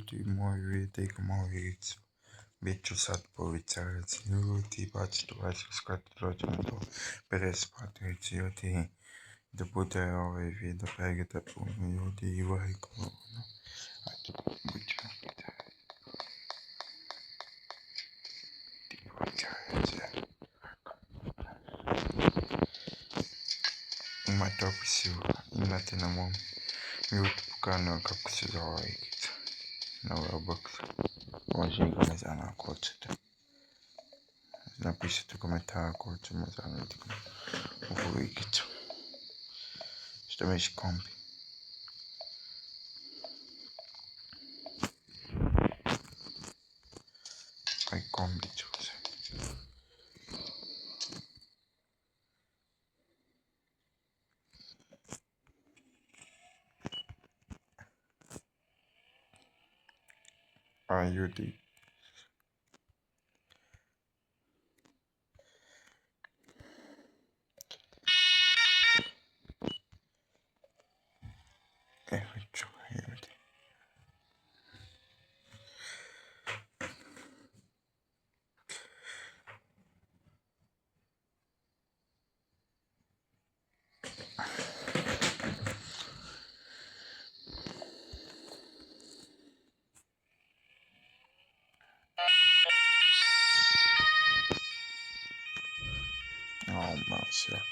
die moje dikke moje Bicosat povicarați, ti baci tu baci scoate rogendo per espatri io ti de poter ove vede pregate io ti vai con ma troppo si in tenamo mi pucano capsi dai na box hoje mas ana coachta напишите коментар коч мазану увидите что меш комби ай комби чузе аюди чё аюди Масяк.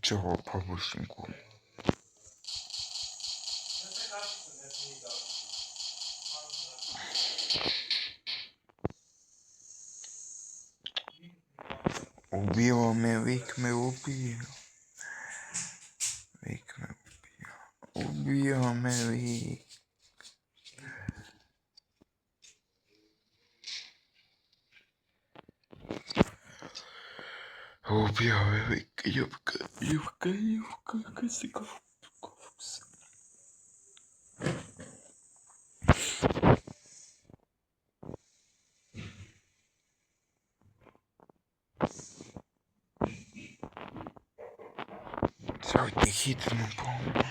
Чего побольшеньку. Убила меня, Вик меня убила. Вик меня убила. Убила меня, Вик. Убила меня, Вик. Юбка, косиков. Сегодня хитрым помню.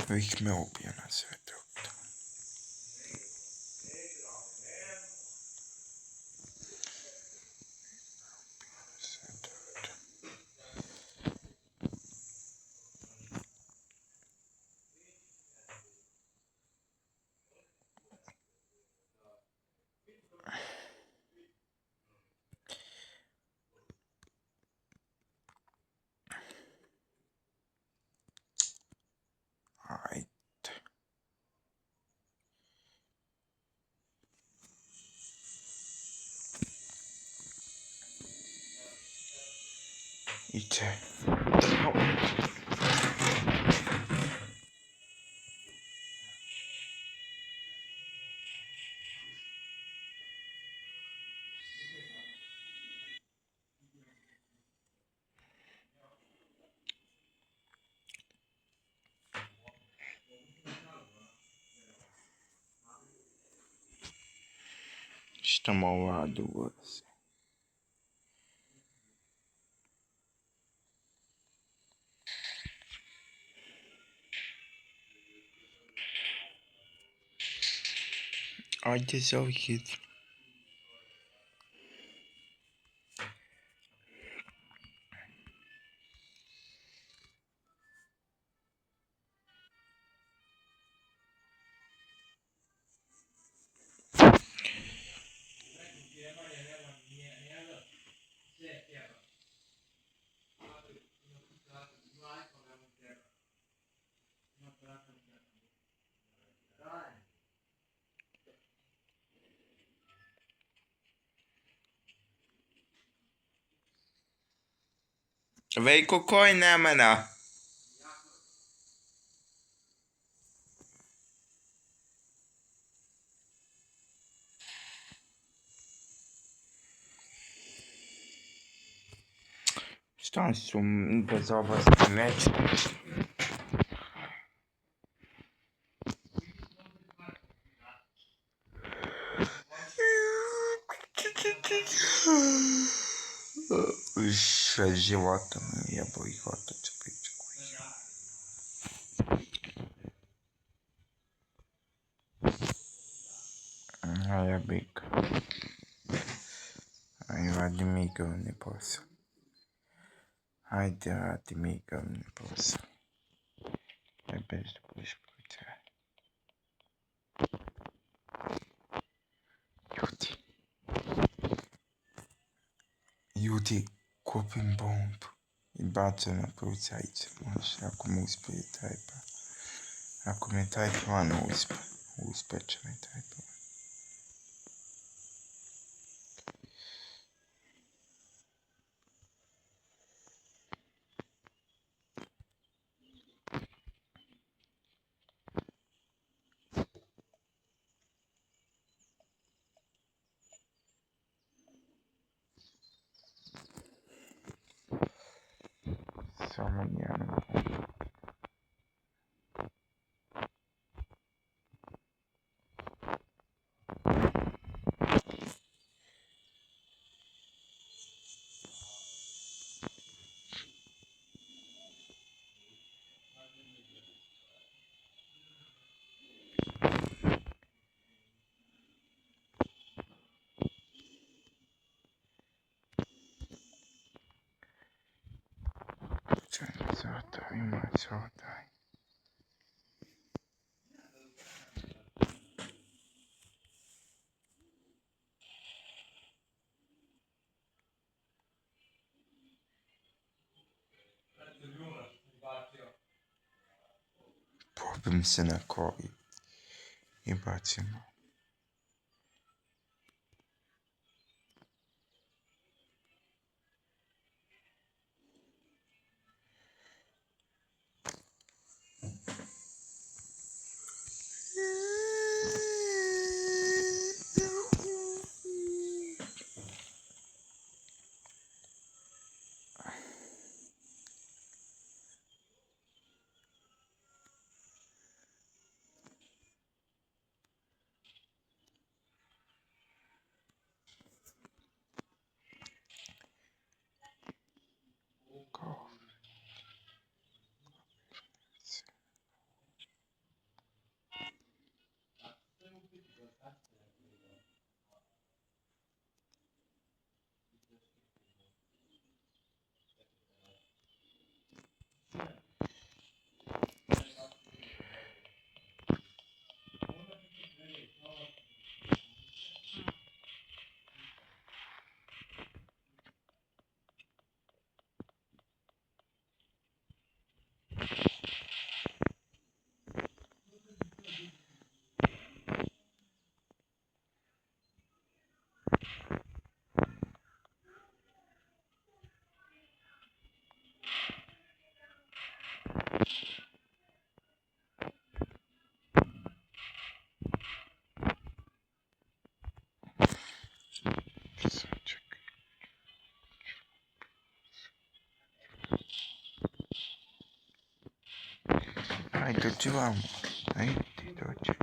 Вик меня убила на свете. Ай. Идите. Что молодого. I deserve it. Veikko Koinämänä. Stansum pessoas net. Животом я бойкота цепить. А я бик. А я ради мига не поsso. Хайде ради мига не поsso. Я без пусть. Люди купим бомб. И бача на полицайци. Може, ако му успее taj pa. Ako mi taj plan uspeće mi taj plan. Samo njeno. Zota, ima zota. Popim se na koji i bacimo. Ajde, čuvamo. Ajde, dođe.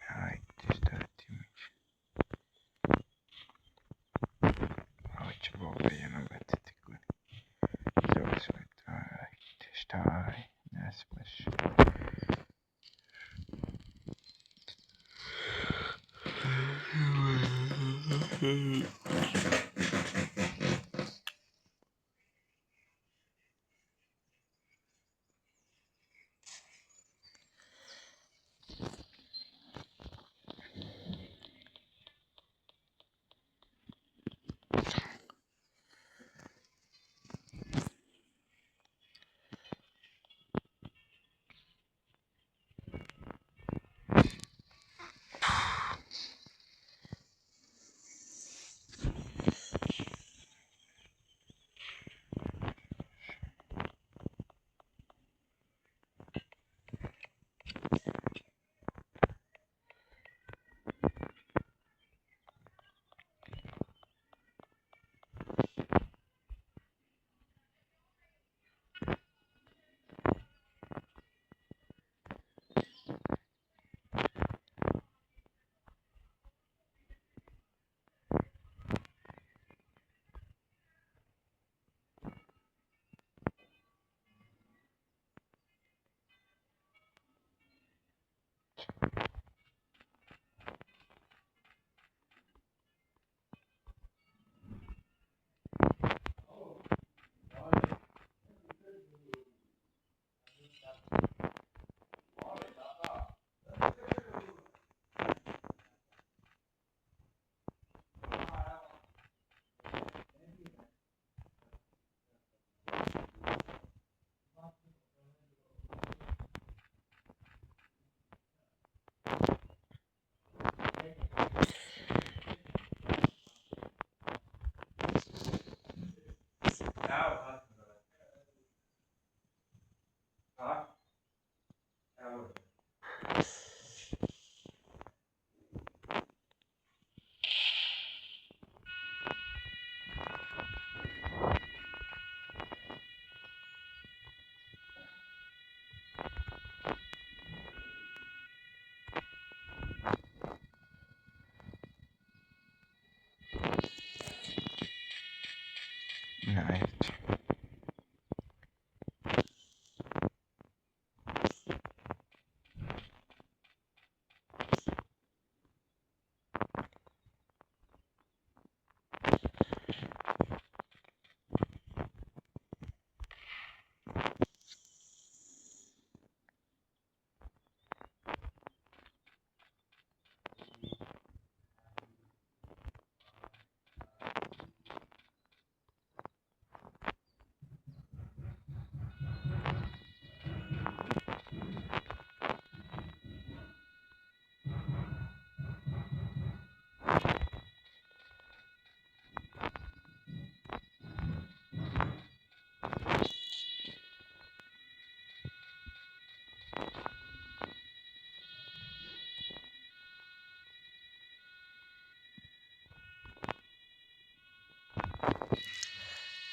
Ajde, stati mi. Hoće Boga jedno letiti gledati. Zove sve to, ajde, štaj, ne smeš.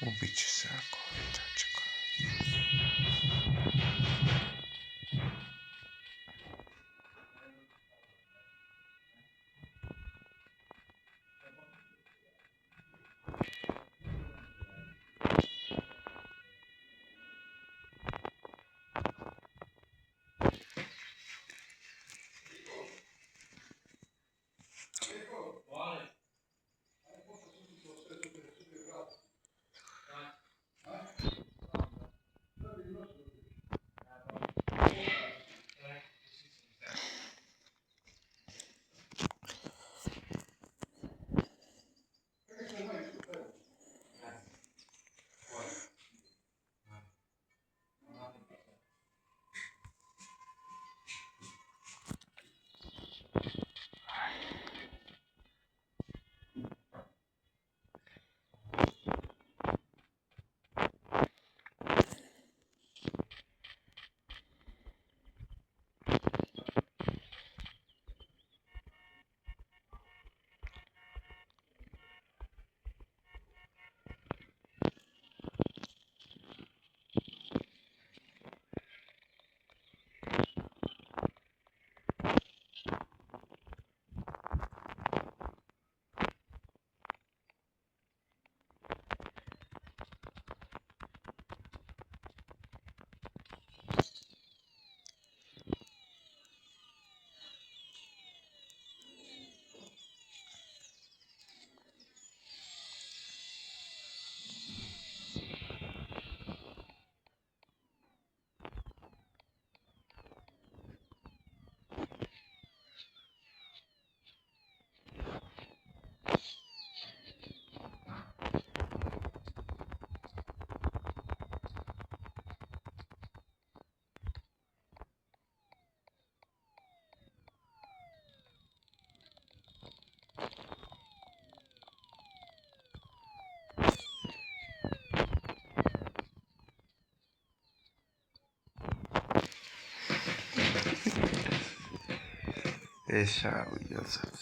Убийца Коточка. Esa Joseph.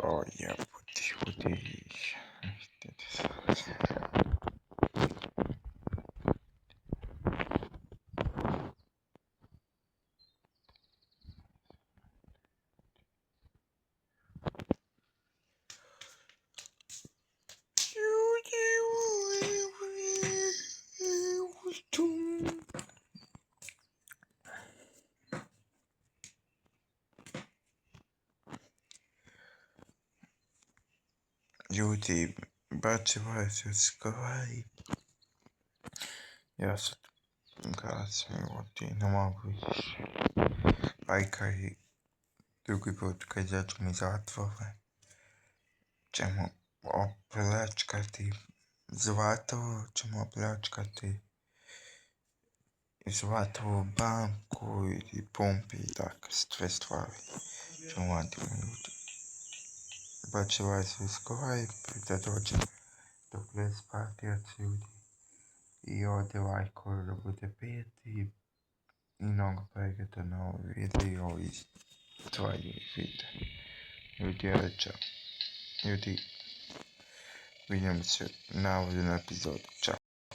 Oh yeah, putih. Люди бачиваются скорой. Я кажется, вот и не могу. Айкай другой сказать мне завтра. Чему оплачкати звату, чему оплачкати звату банку и помпи так ствествави. Чему антиминути. Бачивается скорой, придаточен до плес партии отсюда. Io devai correre буде піти і много перегляду відео із твоєї відео. Люди, увидимся на один епізод. Чао.